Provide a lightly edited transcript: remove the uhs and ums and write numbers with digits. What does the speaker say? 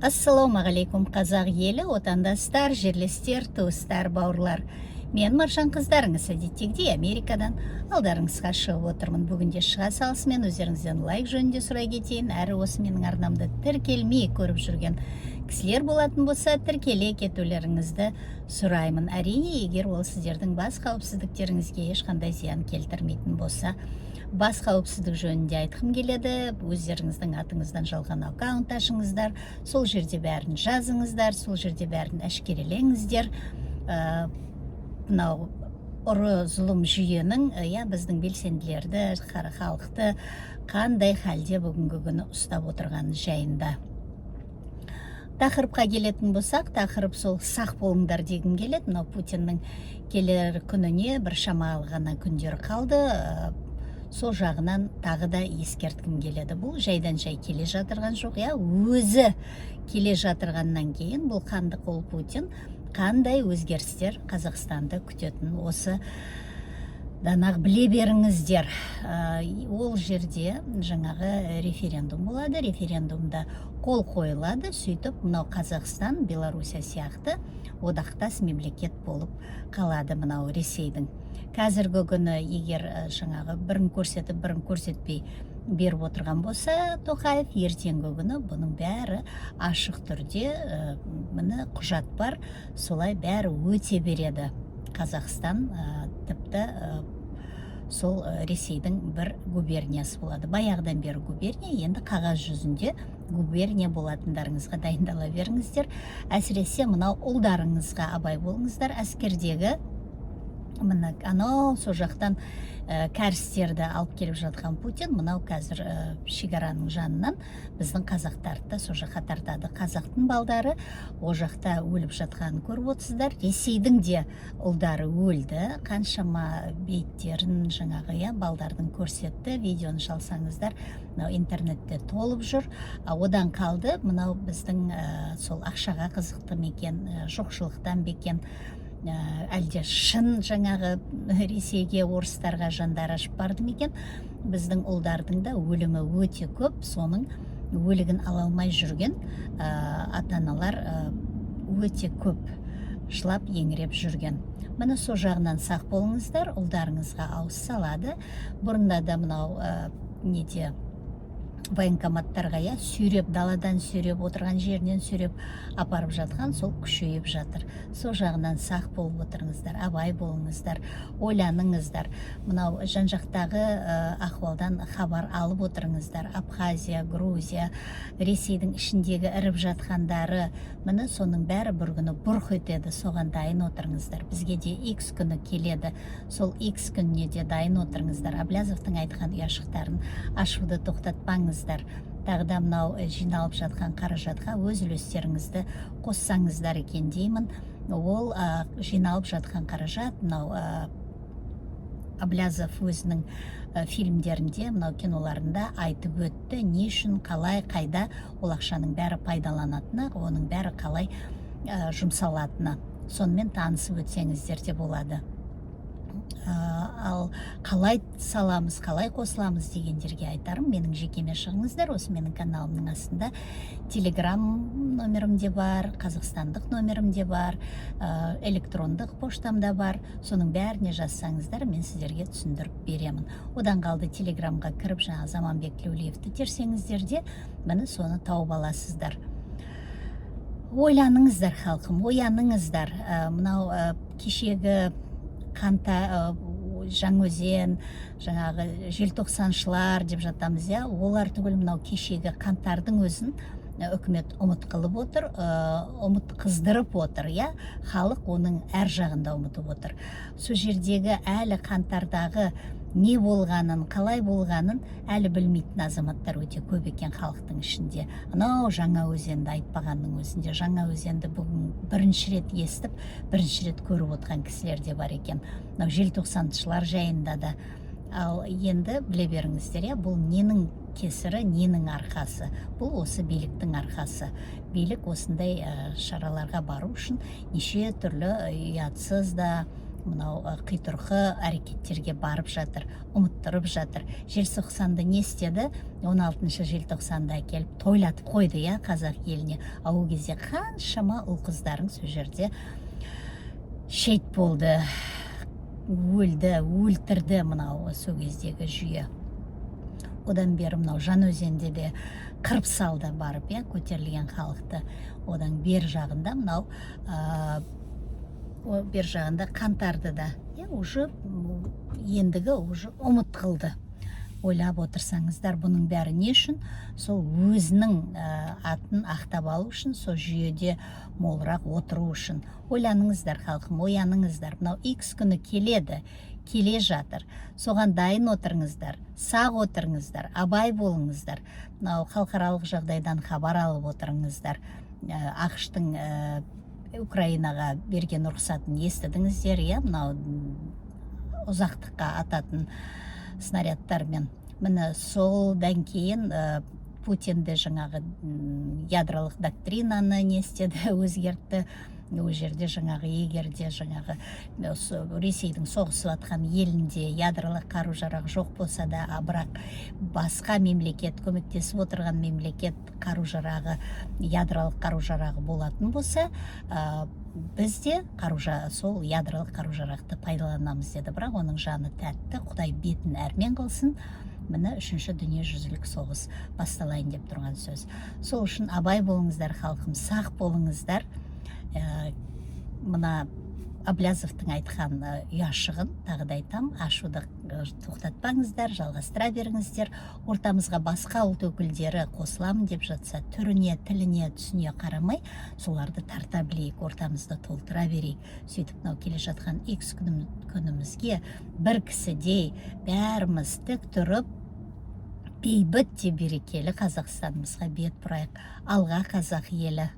Ассалаумағалейкум қазақ елі, отандастар, жерлестер, туыстар, бауырлар. Мен Маржан қыздарыңыз әдеттегідей Америкадан алдарыңызға шығып отырмын. Бүгінде шыға салысымен өздеріңізден лайк жөнінде сұрай кетейін. Әрі осы менің арнамды тіркелмей көріп жүрген кісілер болатын болса, тіркеле кетулеріңізді сұраймын. Әрине, егер ол сіздердің бас қауіпсіздіктеріңізге ешқандай зиян келтірмейтін болса. Бас қауіпсіздік жөнінде айтқым келеді. Өздеріңіздің атыңыздан жалған аккаунт ашыңыздар, сол жерде бәрін жазыңыздар, сол жерде бәрін әшкерелеңіздер. Мынау ұры зұлым жүйенің біздің белсенділерді, халықты қандай халде бүгінгі күні ұстап отырғаны жайында. Тақырыпқа келетін болсақ, тақырып сол сақ болыңдар дегім келеді. Мынау Путиннің келер күніне бір шамалы ғана күндер қалды. Сол жағынан тағы да ескерткім келеді. Бұл жайдан жай келе жатырған жоқ, өзі келе жатырғаннан кейін бұл қанды қол Путин қандай өзгерістер Қазақстанды күтетін, осы данақ біле беріңіздер. Ол жерде жаңағы референдум болады, референдумда қол қойылады, сөйтіп мынау Қазақстан, Белоруссия сияқты одақтас мемлекет болып қалады мынау Ресейдің. Қазіргі күні егер жаңағы бірін көрсетіп, бірін көрсетпей беріп отырған болса, Тоқаев ертеңгі күні бұның бәрі ашық түрде міне құжат бар, солай бәрі өте береді. Қазақстан тіпті сол Ресейдің бір губерниясы болады. Баяғыдан бері губерния, енді қағаз жүзінде губерния болатындарыңызға дайындала беріңіздер. Әсіресе мынау ұлдарыңызға абай болыңыздар. Әскердегі анау сол жақтан кәрістерді алып келіп жатқан Путин мынау қазір шекараның жанынан біздің қазақтарды сол жаққа тартады. Қазақтың балдары о жақта өліп жатқанын көріп отырсыздар. Ресейдің де ұлдары өлді. Қаншама беттерін жаңағы балдардың көрсетті. Видеоны шалсаңыздар, мынау интернетте толып жүр. Одан қалды мынау біздің сол ақшаға қызықты мекен, жоқшылықтан бекен, әлде шын жаңағы Ресейге, орыстарға жандар ашып барды мекен. Біздің ұлдардың да өлімі өте көп, соның өлігін ала алмай жүрген ата-аналар өте көп, жылап еңіреп жүрген. Міне сол жағынан сақ болыңыздар, ұлдарыңызға ауыз салады. Бұрында да мынау неде военкоматтарға сүйреп, даладан сүйреп, отырған жерінен сүйреп апарып жатқан, сол күшейіп жатыр. Сол жағынан сақ болып отырыңыздар, абай болыңыздар, ойланыңыздар. Мынау жан-жақтағы ахуалдан хабар алып отырыңыздар. Абхазия, Грузия, Ресейдің ішіндегі іріп жатқандары, міне соның бәрі бір күні бұрқ етеді, соған дайын отырыңыздар. Бізге де X күні келеді, сол X күніне де дайын отырыңыздар. Аблязовтың айтқан ұяшықтарын ашуды тоқтатпаңыз. Тағда мынау жиналып жатқан қаражатқа өз үлестеріңізді қоссаңыздар екен деймін. Ол жиналып жатқан қаражат мынау Аблязов өзінің фильмдерінде, мынау киноларында айтып өтті, не үшін, қалай, қайда ол ақшаның бәрі пайдаланатыны, оның бәрі қалай жұмсалатыны. Сонымен танысып өтсеңіздер де болады. Ал қалай саламыз, қалай қосыламыз дегендерге айтарым, менің жекеме шығыңыздар. Осы менің каналымның астында телеграм номерімде бар, қазақстандық номерімде бар, электрондық поштамда бар. Соның бәріне жазсаңыздар, мен сіздерге түсіндіріп беремін. Одан қалды телеграмға кіріп жаңа Заманбек Тілеулиевті терсеңіздер де, мені соны тауып аласыздар. Ойланыңыздар, халқым, ояныңыздар. Мынау кешегі Жаңаөзен, жаңағы желтоқсаншылар деп жатамыз, олар түгіл мынау кешегі қаңтардың өзін үкімет ұмыт қылып отыр, ұмыт қыздырып отыр, халық оның әр жағында ұмытып отыр. Сол жердегі әлі қаңтардағы не болғанын, қалай болғанын әлі білмейтін азаматтар өте көп екен халықтың ішінде. Анау Жаңаөзенді айтпағанның өзінде, Жаңаөзенді бүгін бірінші рет естіп, бірінші рет көріп отқан кісілер де бар екен. Мынау желтоқсаншылар жайында да. Ал енді біле беріңіздер, бұл ненің кесірі, ненің арқасы? Бұл осы биліктің арқасы. Билік осындай шараларға бару үшін неше түрлі ұятсыз да, мынау қитұрқы әрекеттерге барып жатыр, ұмыттырып жатыр. Желтоқсанды не істеді? 16 желтоқсанда келіп тойлатып қойды, иә, қазақ еліне. Ол кезде қаншама ұл-қыздарың сол жерде шейіт болды, өлді, өлтірді мынау сол кездегі жүйе. Одан бері мынау Жаңаөзенде де қырып салды барып, иә, көтерілген халықты. Одан бер жағында мынау бер жағында қаңтарды да, иә, уже ендігі уже ұмыт қылды. Ойлап отырсаңыздар, бұның бәрі не үшін? Сол өзінің атын ақтап алу үшін, сол жүйеде молырақ отыру үшін. Ойланыңыздар, халқым, ояныңыздар. Мынау X күні келеді, келе жатыр. Соған дайын отырыңыздар, сақ отырыңыздар, абай болыңыздар. Мынау халықаралық жағдайдан хабар алып отырыңыздар. ақш-тың Украинаға берген рұқсатын естідіңіздер, иә, мынау ұзақтыққа ататын снарядтармен. Міне солдан кейін Путинді жаңағы ядролық доктринаны не істеді, өзгертті. Ол жерде жаңағы егерде жаңағы Ресейдің соғысып атқан елінде ядролық қару-жарақ жоқ болса да, бірақ басқа мемлекет, көмектесіп отырған мемлекет қару-жарағы, ядролық қару-жарағы болатын болса, бізде сол ядролық қару-жарақты пайдаланамыз деді. Бірақ оның жаны тәтті, Құдай бетін әрмен қылсын. Міне 3-ші дүниежүзілік соғыс басталайын деп тұрған сөз. Сол үшін абай болыңыздар, халқым, сақ болыңыздар. Мына Аблязовтың айтқан ұяшығын тағыда айтам, ашуды тоқтатпаңыздар, жалғастыра беріңіздер. Ортамызға басқа ұлт өкілдері қосыламын деп жатса, түріне, тіліне, түсіне қарамай, соларды тарта білейік, ортамызды толтыра берейік. Сөйтіп, мынау келе жатқан X күнімізге бір кісідей бәріміз тік тұрып, бейбіт те берекелі Қазақстанымызға бет бұрайық. Алға, қазақ елі!